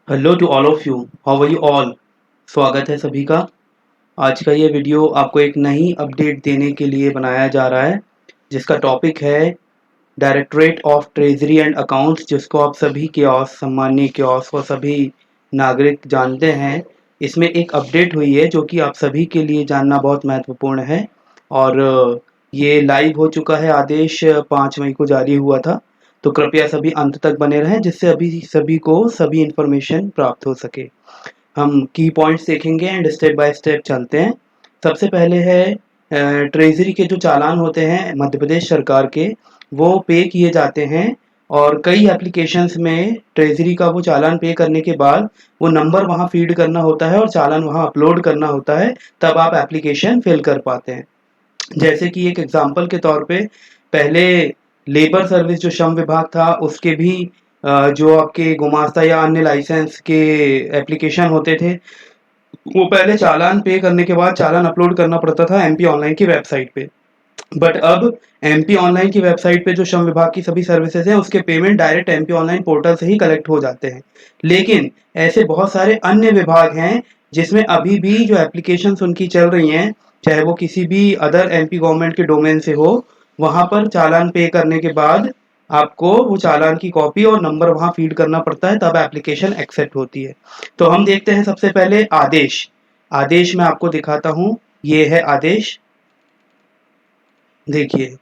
Hello to all of you. How are you all. स्वागत है सभी का। आज का ये वीडियो आपको एक नई अपडेट देने के लिए बनाया जा रहा है, जिसका टॉपिक है directorate of treasury and accounts, जिसको आप सभी कियोस्क, सामान्य कियोस्क और सभी नागरिक जानते हैं। इसमें एक अपडेट हुई है जो कि आप सभी के लिए जानना बहुत महत्वपूर्ण है। और ये लाइव हो चुका है। आदेश 5 मई को जारी हुआ था। तो कृपया सभी अंत तक बने रहें, जिससे अभी सभी को सभी इन्फॉर्मेशन प्राप्त हो सके। हम की पॉइंट्स देखेंगे एंड स्टेप बाय स्टेप चलते हैं। सबसे पहले है ट्रेजरी के जो चालान होते हैं मध्य प्रदेश सरकार के, वो पे किए जाते हैं। और कई एप्लीकेशंस में ट्रेजरी का वो चालान पे करने के बाद वो नंबर वहाँ फीड करना होता है और चालान वहाँ अपलोड करना होता है, तब आप एप्लीकेशन फिल कर पाते हैं। जैसे कि एक एग्जांपल के तौर पे, पहले लेबर सर्विस जो श्रम विभाग था उसके भी जो आपके गुमास्ता या अन्य लाइसेंस के एप्लीकेशन होते थे, वो पहले चालान पे करने के बाद चालान अपलोड करना पड़ता था एमपी ऑनलाइन की वेबसाइट पे। बट अब एमपी ऑनलाइन की वेबसाइट पे जो श्रम विभाग की सभी सर्विसेज हैं उसके payment direct MP online portal से ही कलेक्ट हो जाते हैं। लेकिन ऐसे बहुत सारे अन्य विभाग हैं जिसमें अभी भी जो एप्लीकेशंस उनकी चल रही हैं, चाहे वो किसी भी अदर एमपी गवर्नमेंट के डोमेन से हो, वहां पर चालान पे करने के बाद आपको वो चालान की कॉपी और नंबर वहां फीड करना पड़ता है, तब एप्लीकेशन एक्सेप्ट होती है। तो हम देखते हैं सबसे पहले आदेश। आदेश मैं आपको दिखाता हूं। ये है आदेश, देखिए।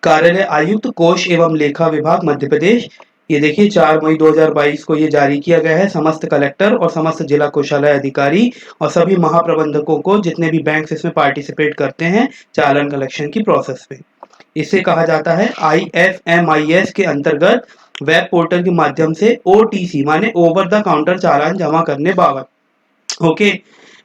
कार्यालय आयुक्त कोष एवं लेखा विभाग मध्य प्रदेश। ये देखिए 4 मई 2022 को ये जारी किया गया है समस्त कलेक्टर और समस्त जिला कोषालय अधिकारी और सभी महाप्रबंधकों को, जितने भी बैंक इसमें पार्टिसिपेट करते हैं चालान कलेक्शन की प्रोसेस में। इसे कहा जाता है IFMIS के अंतर्गत वेब पोर्टल के माध्यम से OTC माने ओवर द काउंटर चालान जमा करने बाबत। ओके,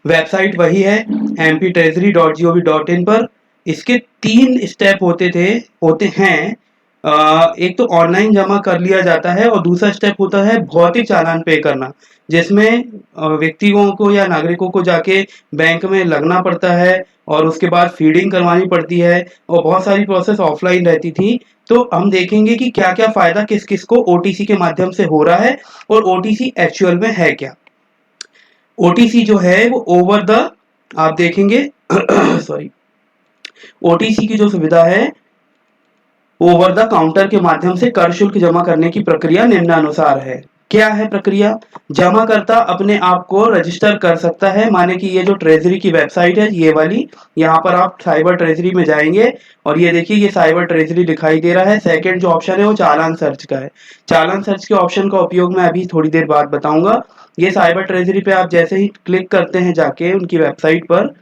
वेबसाइट वही है mp treasury.gov.in पर। इसके 3 स्टेप होते हैं। एक तो ऑनलाइन जमा कर लिया जाता है और दूसरा स्टेप होता है भौतिक चालान पे करना, जिसमें व्यक्तियों को या नागरिकों को जाके बैंक में लगना पड़ता है और उसके बाद फीडिंग करवानी पड़ती है और बहुत सारी प्रोसेस ऑफलाइन रहती थी। तो हम देखेंगे कि क्या क्या फायदा किस किस को ओटीसी के माध्यम से हो रहा है और ओटीसी एक्चुअल में है क्या। ओटीसी जो है वो ओवर द, आप देखेंगे सॉरी, ओटीसी की जो सुविधा है, ओवर द काउंटर के माध्यम से कर शुल्क जमा करने की प्रक्रिया निम्नानुसार है। क्या है प्रक्रिया? जमाकर्ता अपने आप को रजिस्टर कर सकता है, माने कि ये जो ट्रेजरी की वेबसाइट है ये वाली, यहाँ पर आप साइबर ट्रेजरी में जाएंगे और ये देखिए ये साइबर ट्रेजरी दिखाई दे रहा है। सेकंड जो ऑप्शन है वो चालान सर्च का है। चालान सर्च के ऑप्शन का उपयोग मैं अभी थोड़ी देर बाद बताऊंगा। ये साइबर ट्रेजरी पे आप जैसे ही क्लिक करते हैं जाके उनकी वेबसाइट पर,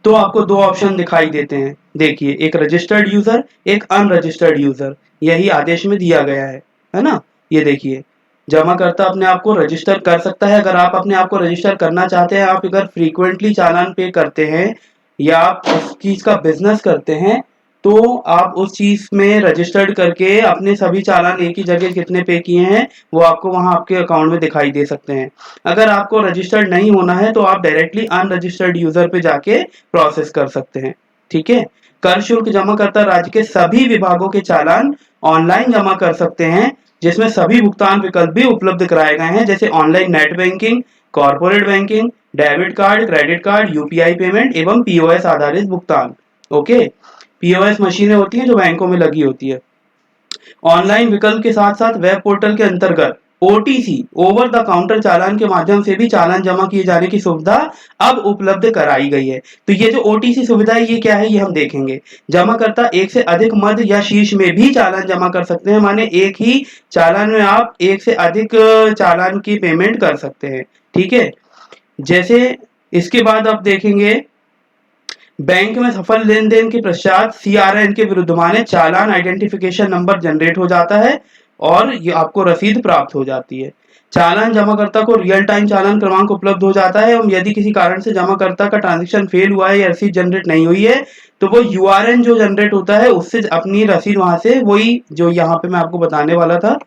तो आपको दो ऑप्शन दिखाई देते हैं। देखिए, एक रजिस्टर्ड यूजर, एक अनरजिस्टर्ड यूजर, यही आदेश में दिया गया है ना। ये देखिए, जमाकर्ता अपने आप को रजिस्टर कर सकता है। अगर आप अपने आप को रजिस्टर करना चाहते हैं, आप अगर फ्रीक्वेंटली चालान पे करते हैं या आप उस चीज का बिजनेस करते हैं, तो आप उस चीज में रजिस्टर्ड करके अपने सभी चालान एक ही जगह कितने पे किए हैं वो आपको वहां आपके अकाउंट में दिखाई दे सकते हैं। अगर आपको रजिस्टर्ड नहीं होना है तो आप डायरेक्टली अनरजिस्टर्ड यूजर पे जाके प्रोसेस कर सकते हैं। ठीक है। कर शुल्क जमा करता राज्य के सभी विभागों के चालान ऑनलाइन जमा कर सकते हैं, जिसमें सभी भुगतान विकल्प भी उपलब्ध कराए गए हैं, जैसे online net banking, corporate banking, debit card, credit card, UPI payment एवं पीओएस आधारित भुगतान। ओके, पीओएस मशीनें होती हैं जो बैंकों में लगी होती है। ऑनलाइन विकल्प के साथ साथ वेब पोर्टल के अंतर्गत ओटीसी ओवर द काउंटर चालान के माध्यम से भी चालान जमा किए जाने की सुविधा अब उपलब्ध कराई गई है। तो ये जो ओटीसी सुविधा है ये क्या है, ये हम देखेंगे। जमाकर्ता एक से अधिक मध्य या शीर्ष में भी चालान जमा कर सकते हैं, माने एक ही चालान में आप एक से अधिक चालान की पेमेंट कर सकते हैं। ठीक है। जैसे इसके बाद आप देखेंगे, बैंक में सफल लेन देन के पश्चात सीआरएन के विरुद्ध माने चालान आइडेंटिफिकेशन नंबर जनरेट हो जाता है और ये आपको रसीद प्राप्त हो जाती है। चालान जमाकर्ता को रियल टाइम चालान क्रमांक उपलब्ध हो जाता है और यदि किसी कारण से जमाकर्ता का ट्रांजैक्शन फेल हुआ है या रसीद जनरेट नहीं हुई है, तो वो यूआरएन जो जनरेट होता है उससे अपनी रसीद वहां से, वही जो यहाँ पे मैं आपको बताने वाला था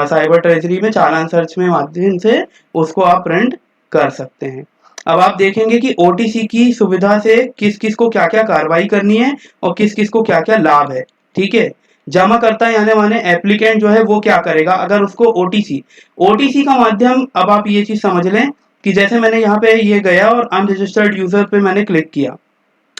साइबर ट्रेजरी में चालान सर्च में माध्यम से, उसको आप प्रिंट कर सकते हैं। अब आप देखेंगे कि ओटीसी की सुविधा से किस किस को क्या क्या कार्रवाई करनी है और किस किस को क्या क्या लाभ है। ठीक है। जमाकर्ता यानी माने एप्लीकेंट जो है वो क्या करेगा, अगर उसको ओटीसी का माध्यम, अब आप ये चीज समझ लें कि जैसे मैंने यहाँ पे ये गया और अनरजिस्टर्ड यूजर पे मैंने क्लिक किया,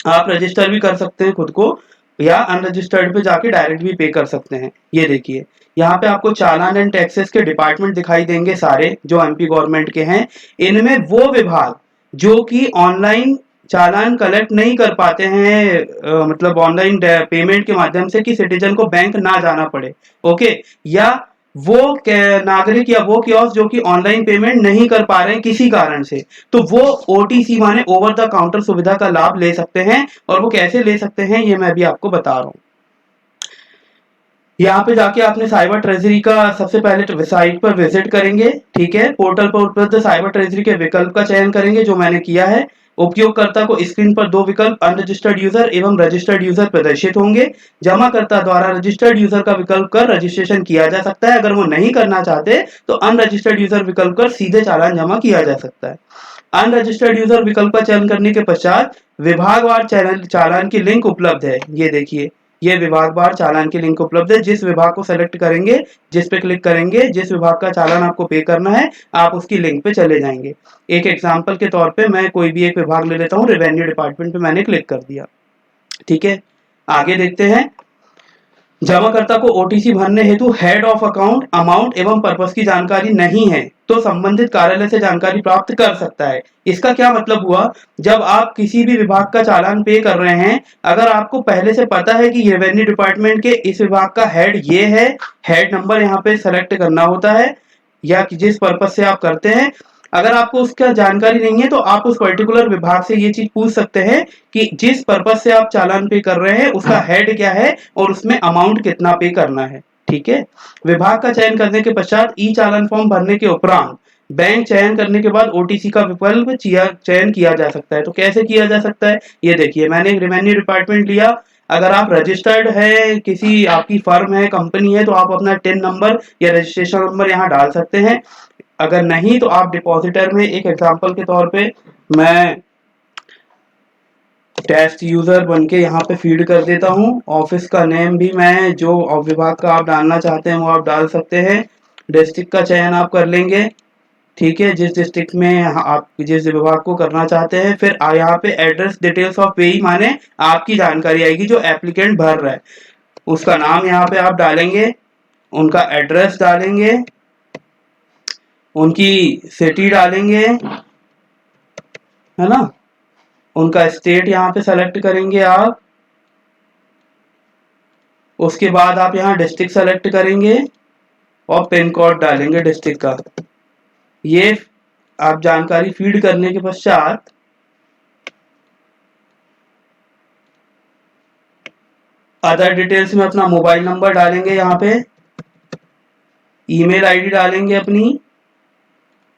आप रजिस्टर भी कर सकते हैं खुद को या अनरजिस्टर्ड पे जाके डायरेक्ट भी पे कर सकते हैं। ये देखिए यहाँ पे आपको चालान एंड टैक्सेस के डिपार्टमेंट दिखाई देंगे सारे जो एमपी गवर्नमेंट के हैं। इनमें वो विभाग जो कि ऑनलाइन चालान कलेक्ट नहीं कर पाते हैं, मतलब ऑनलाइन पेमेंट के माध्यम से, कि सिटीजन को बैंक ना जाना पड़े, ओके, या वो नागरिक या वो कियोस्क जो कि ऑनलाइन पेमेंट नहीं कर पा रहे हैं किसी कारण से, तो वो ओटीसी माने ओवर द काउंटर सुविधा का लाभ ले सकते हैं। और वो कैसे ले सकते हैं ये मैं भी आपको बता रहा हूँ। यहाँ पे जाके आपने साइबर ट्रेजरी का सबसे पहले साइट पर विजिट करेंगे, ठीक है, पोर्टल पर उपलब्ध साइबर ट्रेजरी के विकल्प का चयन करेंगे जो मैंने किया है। उपयोगकर्ता को स्क्रीन पर दो विकल्प अनरजिस्टर्ड यूजर एवं रजिस्टर्ड यूजर प्रदर्शित होंगे। जमाकर्ता द्वारा रजिस्टर्ड यूजर का विकल्प कर रजिस्ट्रेशन किया जा सकता है। अगर वो नहीं करना चाहते तो अनरजिस्टर्ड यूजर विकल्प कर सीधे चालान जमा किया जा सकता है। अनरजिस्टर्ड यूजर विकल्प का चयन करने के पश्चात विभागवार चालान की लिंक उपलब्ध है। ये देखिए ये विभागवार चालान की लिंक उपलब्ध है। जिस विभाग को सेलेक्ट करेंगे, जिस पे क्लिक करेंगे, जिस विभाग का चालान आपको पे करना है, आप उसकी लिंक पे चले जाएंगे। एक एग्जांपल के तौर पे मैं कोई भी एक विभाग ले लेता हूँ, रेवेन्यू डिपार्टमेंट पे मैंने क्लिक कर दिया, ठीक है। आगे देखते हैं, जमाकर्ता को ओटीसी भरने हेतु हेड ऑफ अकाउंट, अमाउंट एवं पर्पस की जानकारी नहीं है तो संबंधित कार्यालय से जानकारी प्राप्त कर सकता है। इसका क्या मतलब हुआ, जब आप किसी भी विभाग का चालान पे कर रहे हैं, अगर आपको पहले से पता है कि रेवेन्यू डिपार्टमेंट के इस विभाग का हेड ये है, हेड नंबर यहाँ पे सेलेक्ट करना होता है, या जिस पर्पस से आप करते हैं, अगर आपको उसका जानकारी नहीं है तो आप उस पर्टिकुलर विभाग से ये चीज पूछ सकते हैं कि जिस पर्पस से आप चालान पे कर रहे हैं उसका हेड क्या है और उसमें अमाउंट कितना पे करना है, ठीक है। विभाग का चयन करने के पश्चात ई चालान फॉर्म भरने के उपरांत बैंक चयन करने के बाद ओटीसी का विकल्प चयन किया जा सकता है। तो कैसे किया जा सकता है, ये देखिए मैंने रेवेन्यू डिपार्टमेंट लिया। अगर आप रजिस्टर्ड है, किसी आपकी फर्म है, कंपनी है, तो आप अपना टिन नंबर या रजिस्ट्रेशन नंबर यहाँ डाल सकते हैं। अगर नहीं तो आप डिपॉजिटर में, एक एग्जांपल के तौर पे मैं टेस्ट यूजर बन के यहाँ पे फीड कर देता हूँ। ऑफिस का नेम भी मैं जो विभाग का आप डालना चाहते हैं वो आप डाल सकते हैं। डिस्ट्रिक्ट का चयन आप कर लेंगे, ठीक है, जिस डिस्ट्रिक्ट में आप जिस विभाग को करना चाहते हैं। फिर यहाँ पे एड्रेस डिटेल्स ऑफ पेई माने आपकी जानकारी आएगी जो एप्लीकेंट भर रहा है, उसका नाम यहाँ पे आप डालेंगे, उनका एड्रेस डालेंगे, उनकी सिटी डालेंगे, है ना, उनका स्टेट यहाँ पे सेलेक्ट करेंगे आप। उसके बाद आप यहाँ डिस्ट्रिक्ट सेलेक्ट करेंगे और पिन कोड डालेंगे डिस्ट्रिक्ट का। ये आप जानकारी फीड करने के पश्चात अदर डिटेल्स में अपना मोबाइल नंबर डालेंगे, यहाँ पे ईमेल आईडी डालेंगे अपनी,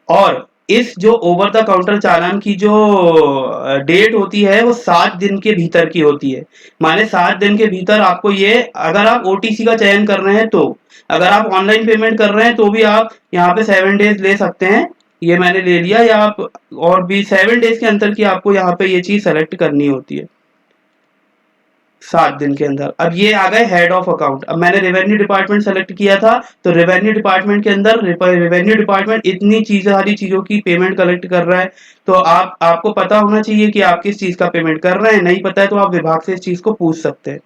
और इस जो ओवर द काउंटर चालान की जो डेट होती है वो 7 दिन के भीतर की होती है। माने 7 दिन के भीतर आपको ये, अगर आप ओटीसी का चयन कर रहे हैं तो, अगर आप ऑनलाइन पेमेंट कर रहे हैं तो भी आप यहाँ पे 7 डेज ले सकते हैं। ये मैंने ले लिया, या आप और भी 7 डेज के अंदर की आपको यहाँ पे ये चीज सेलेक्ट करनी होती है 7 दिन के अंदर। अब ये आ गए हेड ऑफ अकाउंट। अब मैंने रेवेन्यू डिपार्टमेंट सेलेक्ट किया था, तो रेवेन्यू डिपार्टमेंट के अंदर रेवेन्यू डिपार्टमेंट इतनी चीजें, सारी चीजों की पेमेंट कलेक्ट कर रहा है। तो आपको पता होना चाहिए कि आप किस चीज का पेमेंट कर रहे हैं। नहीं पता है तो आप विभाग से इस चीज को पूछ सकते हैं।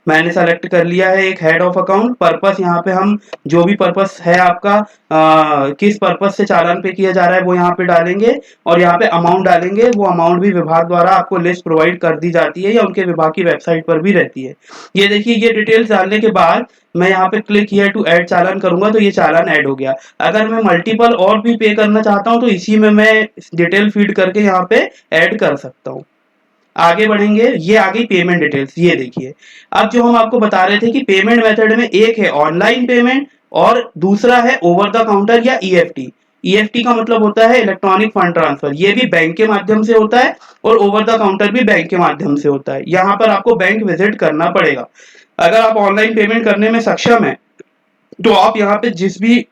मैंने सेलेक्ट कर लिया है एक हेड ऑफ अकाउंट। पर्पस यहाँ पे हम जो भी पर्पस है आपका, किस पर्पस से चालान पे किया जा रहा है वो यहाँ पे डालेंगे, और यहाँ पे अमाउंट डालेंगे। वो अमाउंट भी विभाग द्वारा आपको लिस्ट प्रोवाइड कर दी जाती है या उनके विभाग की वेबसाइट पर भी रहती है। ये देखिए, ये डिटेल्स डालने के बाद मैं यहाँ पे क्लिक हियर टू ऐड चालान करूंगा तो ये चालान ऐड हो गया। अगर मैं मल्टीपल और भी पे करना चाहता हूँ तो इसी में मैं डिटेल फीड करके यहाँ पे ऐड कर सकता हूँ। आगे बढ़ेंगे, ये आ गई पेमेंट डिटेल्स। ये देखिए, अब जो हम आपको बता रहे थे कि पेमेंट मेथड में एक है ऑनलाइन पेमेंट और दूसरा है ओवर द काउंटर या ईएफटी। ईएफटी का मतलब होता है इलेक्ट्रॉनिक फंड ट्रांसफर। ये भी बैंक के माध्यम से होता है और ओवर द काउंटर भी बैंक के माध्यम से होता है। यहाँ पर आपको बैंक विजिट करना पड़ेगा। अगर आप ऑनलाइन पेमेंट करने में सक्षम है तो आप यहाँ पे जिस भी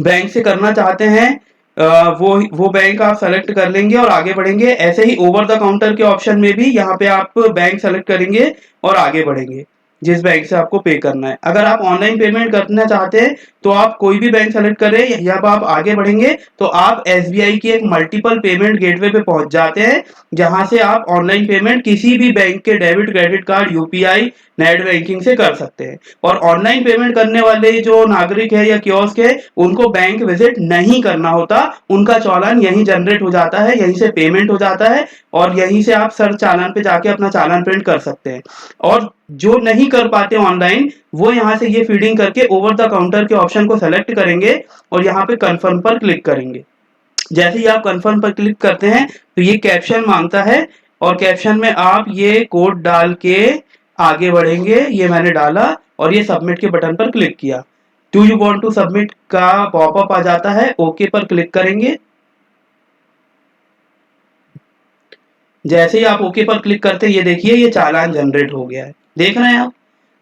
बैंक से करना चाहते हैं वो बैंक आप सेलेक्ट कर लेंगे और आगे बढ़ेंगे। ऐसे ही ओवर द काउंटर के ऑप्शन में भी यहाँ पे आप बैंक सेलेक्ट करेंगे और आगे बढ़ेंगे। जिस बैंक से आपको पे करना है। अगर आप ऑनलाइन पेमेंट करना चाहते हैं तो आप कोई भी बैंक सेलेक्ट करें, जब आप आगे बढ़ेंगे तो आप एसबीआई की एक मल्टीपल पेमेंट गेटवे पे पहुंच जाते हैं, जहां से आप ऑनलाइन पेमेंट किसी भी बैंक के debit credit card UPI net banking से कर सकते हैं। और ऑनलाइन पेमेंट करने वाले जो नागरिक है या कियोस्क है, उनको बैंक विजिट नहीं करना होता, उनका चालान यहीं जनरेट हो जाता है, यहीं से पेमेंट हो जाता है और यहीं से आप सर चालान पे जाके अपना चालान प्रिंट कर सकते हैं। और जो नहीं कर पाते ऑनलाइन, वो यहाँ से ये फीडिंग करके ओवर द काउंटर के ऑप्शन को सेलेक्ट करेंगे और यहाँ पे कन्फर्म पर क्लिक करेंगे। जैसे ही आप कन्फर्म पर क्लिक करते हैं तो ये कैप्शन मांगता है और कैप्शन में आप ये कोड डाल के आगे बढ़ेंगे। ये मैंने डाला और ये सबमिट के बटन पर क्लिक किया। Do you want to submit का पॉपअप आ जाता है, ओके पर क्लिक करेंगे। जैसे ही आप ओके पर क्लिक करते हैं, ये देखिए ये चालान जनरेट हो गया है। देख रहे हैं आप,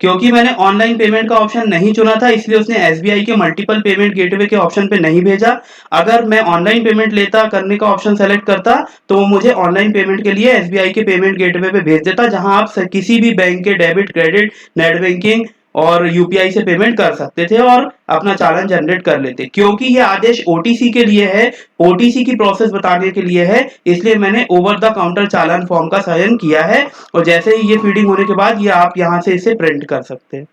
क्योंकि मैंने ऑनलाइन पेमेंट का ऑप्शन नहीं चुना था, इसलिए उसने एसबीआई के मल्टीपल पेमेंट गेटवे के ऑप्शन पे नहीं भेजा। अगर मैं ऑनलाइन पेमेंट लेता, करने का ऑप्शन सेलेक्ट करता, तो वो मुझे ऑनलाइन पेमेंट के लिए एसबीआई के पेमेंट गेटवे पे भेज देता, जहां आप किसी भी बैंक के डेबिट क्रेडिट नेट बैंकिंग और यूपीआई से पेमेंट कर सकते थे और अपना चालान जनरेट कर लेते। क्योंकि ये आदेश ओटीसी के लिए है, ओटीसी की प्रोसेस बताने के लिए है, इसलिए मैंने over the counter challan form का चयन किया है। और जैसे ही ये फीडिंग होने के बाद ये आप यहाँ से इसे प्रिंट कर सकते हैं।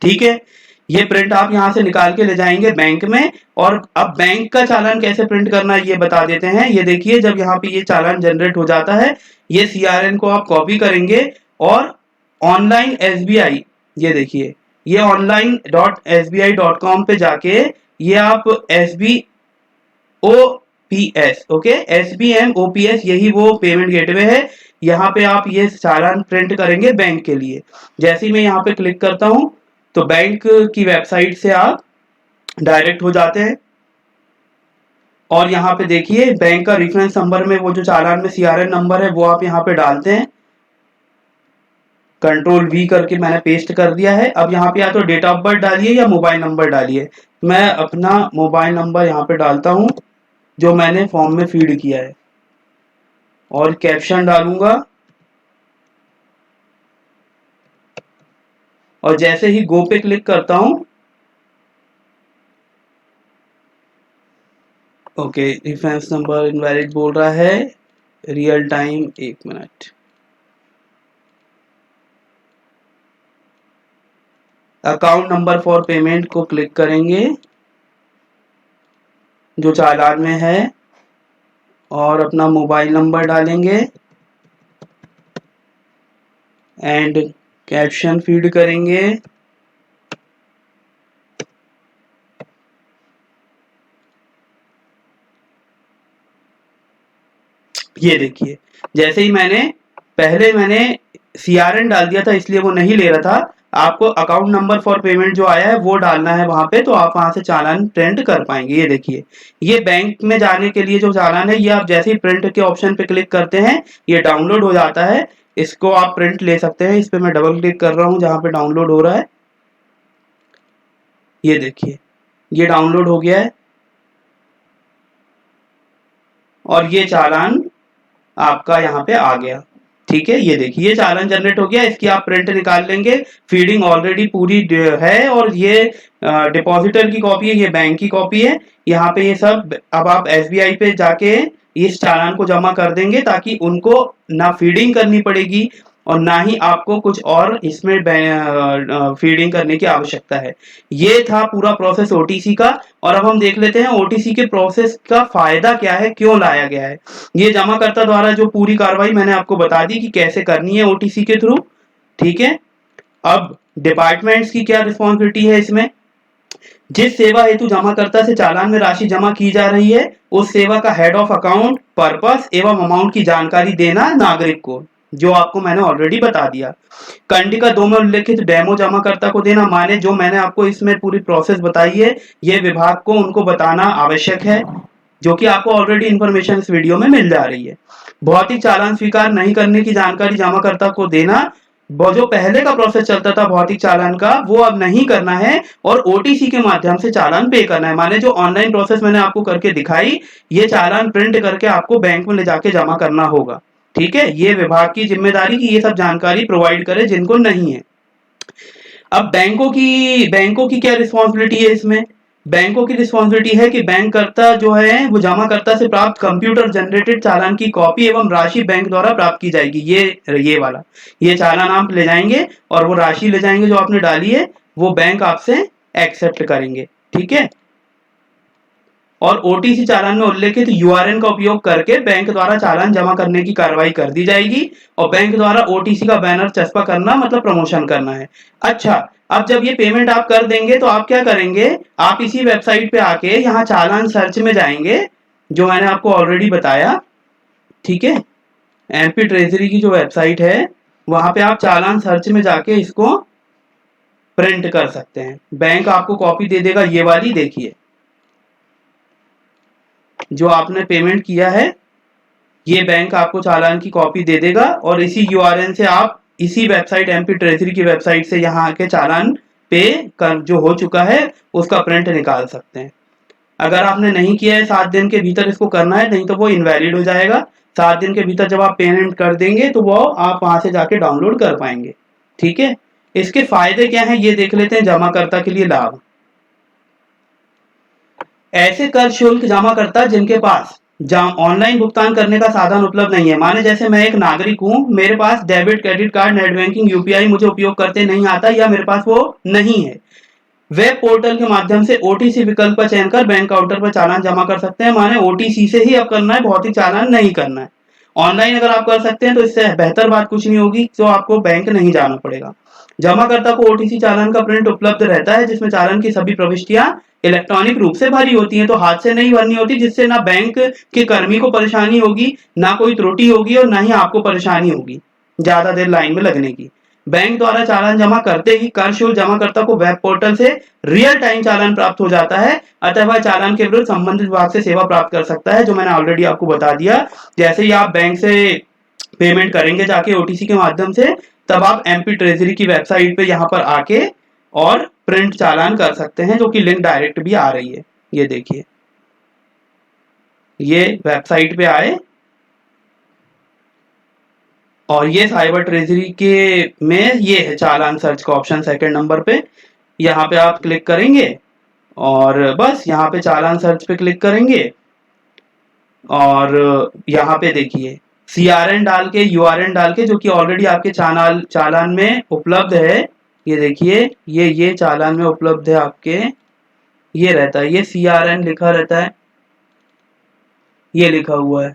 ठीक है, ये प्रिंट आप यहाँ से निकाल के ले जाएंगे बैंक में। और अब बैंक का चालान कैसे प्रिंट करना है ये बता देते हैं। ये देखिए, जब यहाँ पे ये चालान जनरेट हो जाता है, ये सीआरएन को आप कॉपी करेंगे और ऑनलाइन एसबीआई, ये देखिए ये online.sbi.com पे जाके ये आप SBOPS, ओके, SBMOPS, यही वो पेमेंट गेटवे है। यहाँ पे आप ये चालान प्रिंट करेंगे बैंक के लिए। जैसे ही मैं यहाँ पे क्लिक करता हूँ तो बैंक की वेबसाइट से आप डायरेक्ट हो जाते हैं और यहाँ पे देखिए बैंक का रेफरेंस नंबर में वो जो चालान में सीआरएन नंबर है वो आप यहाँ पे डालते हैं। कंट्रोल वी करके मैंने पेस्ट कर दिया है। अब यहाँ पे या तो डेट ऑफ बर्थ डालिए या मोबाइल नंबर डालिए। मैं अपना मोबाइल नंबर यहाँ पे डालता हूँ जो मैंने फॉर्म में फीड किया है और कैप्शन डालूंगा। और जैसे ही गो पे क्लिक करता हूं, ओके, रेफरेंस नंबर इनवैलिड बोल रहा है, real time, 1 minute. Account number for payment को क्लिक करेंगे जो चालान में है और अपना मोबाइल नंबर डालेंगे एंड कैप्शन फीड करेंगे। ये देखिए, जैसे ही मैंने सीआरएन डाल दिया था इसलिए वो नहीं ले रहा था। आपको अकाउंट नंबर फॉर पेमेंट जो आया है वो डालना है वहां पे, तो आप वहां से चालान प्रिंट कर पाएंगे। ये देखिए, ये बैंक में जाने के लिए जो चालान है, ये आप जैसे ही प्रिंट के ऑप्शन पे क्लिक करते हैं ये डाउनलोड हो जाता है। इसको आप प्रिंट ले सकते हैं। इस पे मैं डबल क्लिक कर रहा हूँ जहां पे डाउनलोड हो रहा है। ये देखिए, ये डाउनलोड हो गया है और ये चालान आपका यहाँ पे आ गया। ठीक है, ये देखिए ये चालान जनरेट हो गया। इसकी आप प्रिंट निकाल लेंगे। फीडिंग ऑलरेडी पूरी है और ये डिपॉजिटर की कॉपी है, ये बैंक की कॉपी है। यहाँ पे ये सब अब आप एसबीआई पे जाके इस चालान को जमा कर देंगे ताकि उनको ना फीडिंग करनी पड़ेगी और ना ही आपको कुछ और इसमें फीडिंग करने की आवश्यकता है। ये था पूरा प्रोसेस ओटीसी का। और अब हम देख लेते हैं ओटीसी के प्रोसेस का फायदा क्या है, क्यों लाया गया है। ये जमाकर्ता द्वारा जो पूरी कार्रवाई मैंने आपको बता दी कि कैसे करनी है ओटीसी के थ्रू। ठीक है, अब डिपार्टमेंट्स की क्या रिस्पॉन्सिबिलिटी है इसमें। जिस सेवा हेतु जमाकर्ता से चालान में राशि जमा की जा रही है, उस सेवा का हेड ऑफ अकाउंट, पर्पस एवं अमाउंट की जानकारी देना नागरिक को, जो आपको मैंने ऑलरेडी बता दिया। कंडिका 2 में उल्लेखित डेमो जमाकर्ता को देना, माने जो मैंने आपको इसमें पूरी प्रोसेस बताई है ये विभाग को उनको बताना आवश्यक है, जो कि आपको ऑलरेडी इंफॉर्मेशन इस वीडियो में मिल जा रही है। भौतिक चालान स्वीकार नहीं करने की जानकारी जमाकर्ता को देना। वो जो पहले का प्रोसेस चलता था भौतिक चालान का, वो अब नहीं करना है और ओटीसी के माध्यम से चालान पे करना है। माने जो ऑनलाइन प्रोसेस मैंने आपको करके दिखाई, ये चालान प्रिंट करके आपको बैंक में ले जाके जमा करना होगा। ठीक है, ये विभाग की जिम्मेदारी की ये सब जानकारी प्रोवाइड करे जिनको नहीं है। अब बैंकों की क्या रिस्पॉन्सिबिलिटी है इसमें? बैंकों की रिस्पॉन्सिबिलिटी है कि बैंक कर्ता जो है वो जमाकर्ता से प्राप्त कंप्यूटर जनरेटेड चालान की कॉपी एवं राशि बैंक द्वारा प्राप्त की जाएगी। ये वाला, ये चालान आप ले जाएंगे और वो राशि ले जाएंगे जो आपने डाली है, वो बैंक आपसे एक्सेप्ट करेंगे। ठीक है। और ओटीसी चालान में उल्लेखित यूआरएन का उपयोग करके बैंक द्वारा चालान जमा करने की कार्रवाई कर दी जाएगी और बैंक द्वारा ओटीसी का बैनर चस्पा करना मतलब प्रमोशन करना है। अच्छा, अब जब ये पेमेंट आप कर देंगे तो आप क्या करेंगे, आप इसी वेबसाइट पे आके यहाँ चालान सर्च में जाएंगे, जो मैंने आपको ऑलरेडी बताया। ठीक है। एमपी ट्रेजरी की जो वेबसाइट है वहां पे आप चालान सर्च में जाके इसको प्रिंट कर सकते हैं। बैंक आपको कॉपी दे देगा, ये वाली देखिए, जो आपने पेमेंट किया है, ये बैंक आपको चालान की कॉपी दे देगा और इसी यूआरएन से आप इसी वेबसाइट एमपी ट्रेजरी की वेबसाइट से यहाँ आके चालान पे कर जो हो चुका है उसका प्रिंट निकाल सकते हैं। अगर आपने नहीं किया है 7 दिन के भीतर इसको करना है, नहीं तो वो इनवैलिड हो जाएगा। 7 दिन के भीतर जब आप पेमेंट कर देंगे तो वो आप वहां से जाके डाउनलोड कर पाएंगे। ठीक है। इसके फायदे क्या हैं ये देख लेते हैं। जमाकर्ता के लिए लाभ, ऐसे कर शुल्क जमाकर्ता जिनके पास ऑनलाइन भुगतान करने का साधन उपलब्ध नहीं है, माने जैसे मैं एक नागरिक हूं, मेरे पास debit credit card net banking UPI मुझे उपयोग करते नहीं आता या मेरे पास वो नहीं है, वेब पोर्टल के माध्यम से ओटीसी विकल्प का चयन कर बैंक काउंटर पर चालान जमा कर सकते हैं। माने ओटीसी से ही अब करना है, भौतिक चालान नहीं करना है। ऑनलाइन अगर आप कर सकते हैं तो इससे बेहतर बात कुछ नहीं होगी, तो आपको बैंक नहीं जाना पड़ेगा। जमाकर्ता को ओटीसी चालान का प्रिंट उपलब्ध रहता है जिसमें चालान की सभी प्रविष्टियां इलेक्ट्रॉनिक रूप से भरी होती हैं, तो हाथ से नहीं भरनी होती, जिससे ना बैंक के कर्मी को परेशानी होगी, ना कोई त्रुटि होगी और ना ही आपको परेशानी होगी ज्यादा देर लाइन में लगने की। बैंक द्वारा चालान जमा करते ही कर शुल्क जमाकर्ता को वेब पोर्टल से रियल टाइम चालान प्राप्त हो जाता है, अतः वह चालान के विरुद्ध संबंधित विभाग से सेवा प्राप्त कर सकता है, जो मैंने ऑलरेडी आपको बता दिया। जैसे ही आप बैंक से पेमेंट करेंगे जाके ओटीसी के माध्यम से, तब आप एमपी ट्रेजरी की वेबसाइट पे यहाँ पर आके और प्रिंट चालान कर सकते हैं, जो कि लिंक डायरेक्ट भी आ रही है। ये देखिए, ये वेबसाइट पे आए और ये साइबर ट्रेजरी के में ये है चालान सर्च का ऑप्शन सेकंड नंबर पे, यहाँ पे आप क्लिक करेंगे और बस यहाँ पे चालान सर्च पे क्लिक करेंगे और यहाँ पे देखिए सीआरएन डाल के यूआरएन डाल के, जो कि ऑलरेडी आपके चालान में उपलब्ध है। ये देखिए, ये चालान में उपलब्ध है आपके, ये रहता है, ये सीआरएन लिखा रहता है, ये लिखा हुआ है,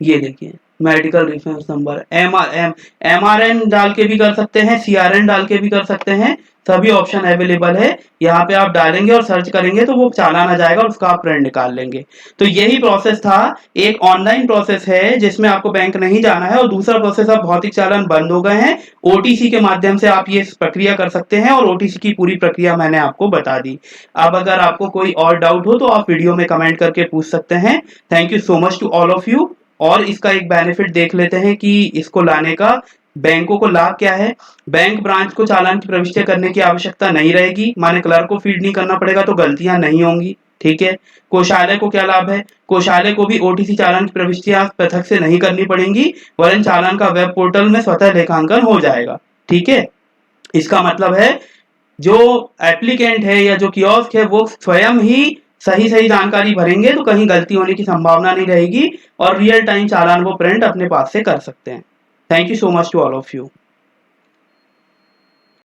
ये देखिए मेडिकल रेफरेंस नंबर। एमआरएन डाल के भी कर सकते हैं, सीआरएन डाल के भी कर सकते हैं, सभी ऑप्शन अवेलेबल है। यहाँ पे आप डालेंगे और सर्च करेंगे तो वो चालान आ जाएगा और उसका आप प्रिंट निकाल लेंगे। तो यही प्रोसेस था। एक ऑनलाइन प्रोसेस है जिसमें आपको बैंक नहीं जाना है और दूसरा प्रोसेस अब भौतिक चालान बंद हो गए हैं, ओटीसी के माध्यम से आप ये प्रक्रिया कर सकते हैं और ओटीसी की पूरी प्रक्रिया मैंने आपको बता दी। अब अगर आपको कोई और डाउट हो तो आप वीडियो में कमेंट करके पूछ सकते हैं। Thank you so much to all of you. और इसका एक बेनिफिट देख लेते हैं कि इसको लाने का बैंकों को लाभ क्या है। बैंक ब्रांच को चालान की प्रविष्टियां करने की आवश्यकता नहीं रहेगी, माने क्लर्क को फीड नहीं करना पड़ेगा तो गलतियां नहीं होंगी। ठीक है। कोषालय को क्या लाभ है, कोषालय को भी ओटीसी चालान की प्रविष्टियां पृथक से नहीं करनी पड़ेंगी, वरन चालान का वेब पोर्टल में स्वतः लेखांकन हो जाएगा। ठीक है। इसका मतलब है जो एप्लीकेंट है या जो कियोस्क है वो स्वयं ही सही सही जानकारी भरेंगे तो कहीं गलती होने की संभावना नहीं रहेगी और रियल टाइम चालान वो प्रिंट अपने पास से कर सकते हैं। Thank you so much to all of you.